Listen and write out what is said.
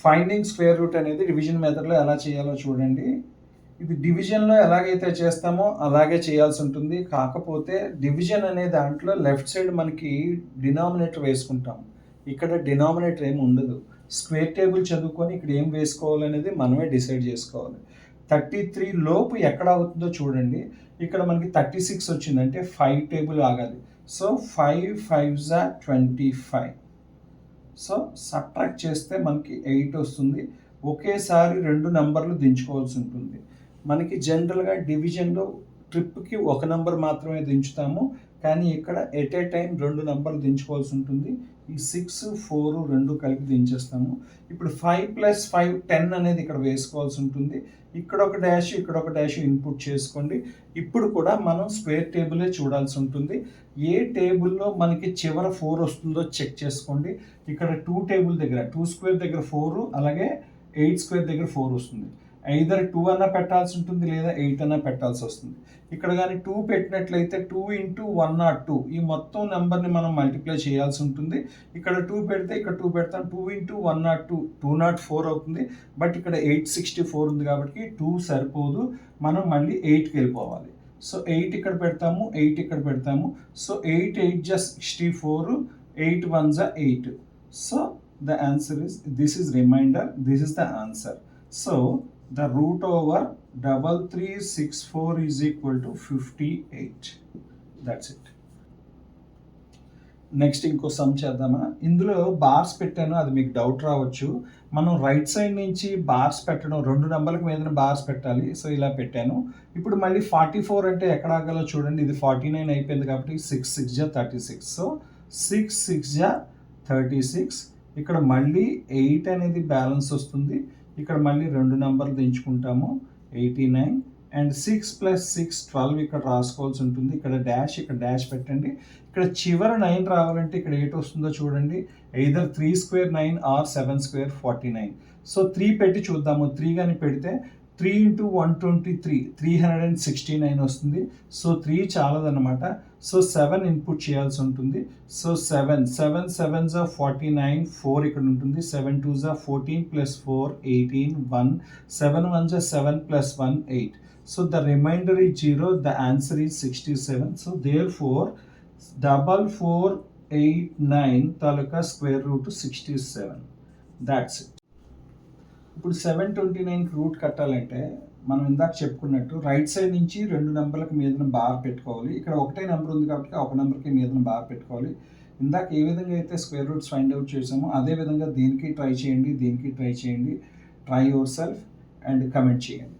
Finding square root అనేది division మెథడ్లో ఎలా చేయాలో చూడండి. ఇది డివిజన్లో ఎలాగైతే చేస్తామో అలాగే చేయాల్సి ఉంటుంది. కాకపోతే డివిజన్ అనే దాంట్లో లెఫ్ట్ సైడ్ మనకి డినామినేటర్ వేసుకుంటాం. ఇక్కడ డినామినేటర్ ఏమి ఉండదు. స్క్వేర్ టేబుల్ చదువుకొని ఇక్కడ ఏం వేసుకోవాలనేది మనమే డిసైడ్ చేసుకోవాలి. 33 లోపు ఎక్కడ అవుతుందో చూడండి. ఇక్కడ మనకి 36 వచ్చింది, అంటే 5 టేబుల్ ఆగాలి. So 5 5s are 25. So subtract చేస్తే మనకి 8 వస్తుంది. ఒకేసారి 2 నెంబర్లు దించుకోవాల్సి ఉంటుంది. మనకి జనరల్గా డివిజన్లో ట్రిప్కి ఒక నెంబర్ మాత్రమే దించుతాము, కానీ ఇక్కడ ఎట్ ఏ టైం 2 నెంబర్లు దించుకోవాల్సి ఉంటుంది. ఈ 6 4 2 కలిపి దించేస్తాము. ఇప్పుడు 5 + 5 10 అనేది ఇక్కడ వేసుకోవాల్సి ఉంటుంది. ఇక్కడ ఒక డాష్ ఇక్కడ ఒక డాష్ ఇన్పుట్ చేసుకోండి. ఇప్పుడు కూడా మనం స్క్వేర్ టేబులే చూడాల్సి ఉంటుంది. ఏ టేబుల్లో మనకి చివర 4 వస్తుందో చెక్ చేసుకోండి. ఇక్కడ 2 టేబుల్ దగ్గర 2 స్క్వేర్ దగ్గర 4, అలాగే 8 స్క్వేర్ దగ్గర 4 వస్తుంది. ఐదర్ 2 అన్నా పెట్టాల్సి ఉంటుంది, లేదా 8 అన్నా పెట్టాల్సి వస్తుంది. ఇక్కడ కానీ 2 పెట్టినట్లయితే 2 × 102 ఈ మొత్తం నెంబర్ని మనం మల్టిప్లై చేయాల్సి ఉంటుంది. ఇక్కడ 2 పెడితే ఇక్కడ 2 పెడతాం. 2 × 102 204 అవుతుంది. బట్ ఇక్కడ 864 ఉంది కాబట్టి 2 సరిపోదు, మనం మళ్ళీ 8కి వెళ్ళిపోవాలి. సో 8 ఇక్కడ పెడతాము, 8 ఇక్కడ పెడతాము. So 8 8 = 64, 8 1s are 8. So the answer is, this is remainder, this is the answer. So the root over 3364 is equal to 58. That's it. Next ఇంకో సమ్ చేద్దామా. ఇందులో బార్స్ పెట్టాను, అది మీకు డౌట్ రావచ్చు. మనం రైట్ సైడ్ నుంచి బార్స్ పెట్టడం, 2 నెంబర్లకు మీద బార్స్ పెట్టాలి. సో ఇలా పెట్టాను. ఇప్పుడు మళ్ళీ 44 అంటే ఎక్కడ ఆగాలో చూడండి. ఇది 49 అయిపోయింది కాబట్టి 6 6 = 36. సో 6 6 = 36. ఇక్కడ మళ్ళీ 8 అనేది బ్యాలెన్స్ వస్తుంది. ఇక్కడ మళ్ళీ 2 నెంబర్లు దించుకుంటాము, 89. అండ్ 6 + 6 12 ఇక్కడ రాసుకోవాల్సి ఉంటుంది. ఇక్కడ డాష్ ఇక్కడ డాష్ పెట్టండి. ఇక్కడ చివర 9 రావాలంటే ఇక్కడ 8 వస్తుందో చూడండి. Either 3² 9 are 7² 49. సో 3 పెట్టి చూద్దాము. 3 కానీ పెడితే 3 × 123 369 వస్తుంది. సో 3 చాలదన్నమాట. సో 7 ఇన్పుట్ చేయాల్సి ఉంటుంది. సో 7 7s are 49, 4 ఇక్కడ ఉంటుంది. 7 2s are 14 + 4 18, 1 7 1s are 7 + 1 8. So the remainder is 0. The answer is 67. So therefore 4489 taluka square root 67. That's it. ఇప్పుడు 729 రూట్ కట్టాలంటే మనం ఇందాక చెప్పుకున్నట్టు రైట్ సైడ్ నుంచి 2 నెంబర్లకు మీద బార్ పెట్టుకోవాలి. ఇక్కడ ఒకటే నెంబర్ ఉంది కాబట్టి ఒక నెంబర్కి మీద బార్ పెట్టుకోవాలి. ఇందాక ఏ విధంగా అయితే స్క్వేర్ రూట్స్ ఫైండ్ అవుట్ చేసామో అదే విధంగా దీనికి ట్రై చేయండి, దీనికి ట్రై చేయండి. Try your self and comment చేయండి.